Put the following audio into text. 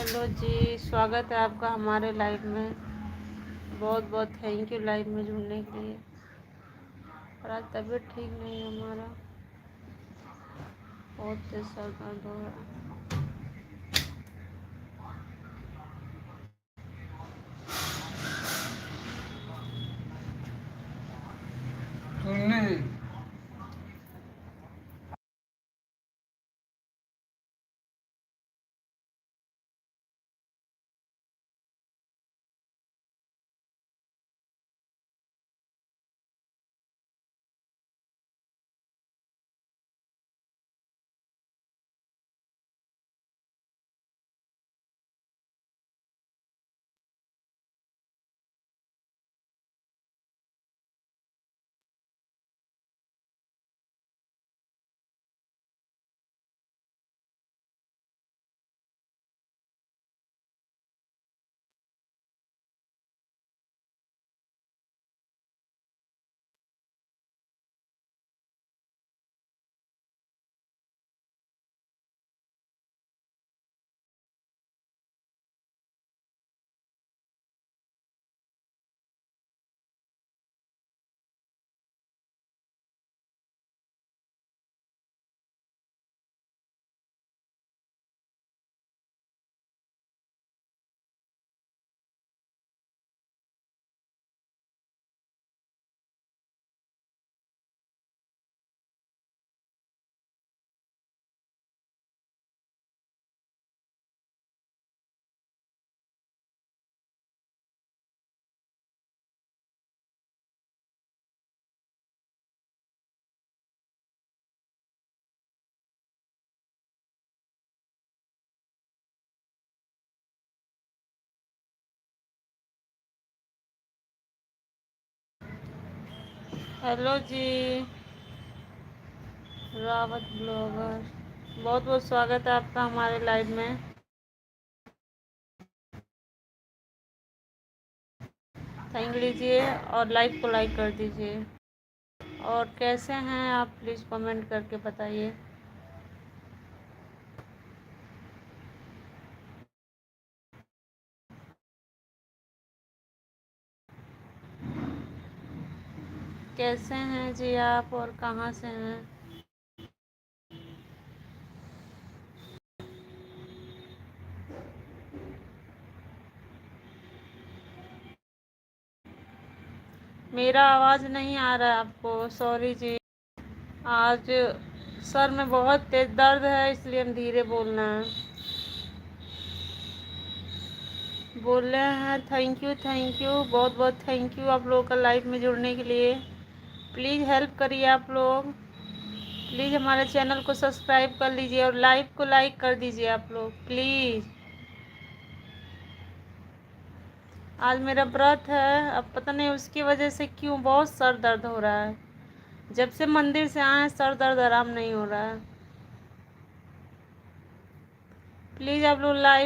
Hello जी, स्वागत है आपका हमारे लाइव में। बहुत बहुत थैंक यू लाइव में जुड़ने के लिए। और आज तबीयत ठीक नहीं है हमारा, बहुत तेज सर दर्द हो रहा है। हेलो जी, रावत ब्लॉगर, बहुत बहुत स्वागत है आपका हमारे लाइव में। थैंक लीजिए और लाइव को लाइक कर दीजिए। और कैसे हैं आप, प्लीज़ कमेंट करके बताइए। कैसे हैं जी आप और कहाँ से हैं? मेरा आवाज़ नहीं आ रहा है आपको? सॉरी जी, आज सर में बहुत तेज़ दर्द है, इसलिए हम धीरे बोलना है बोल रहे हैं। थैंक यू, बहुत बहुत थैंक यू आप लोगों का लाइव में जुड़ने के लिए। प्लीज़ हेल्प करिए आप लोग, प्लीज़ हमारे चैनल को सब्सक्राइब कर लीजिए और लाइव को लाइक कर दीजिए आप लोग प्लीज़। आज मेरा व्रत है, अब पता नहीं उसकी वजह से क्यों बहुत सर दर्द हो रहा है। जब से मंदिर से आए सर दर्द आराम नहीं हो रहा है। प्लीज़ आप लोग लाइव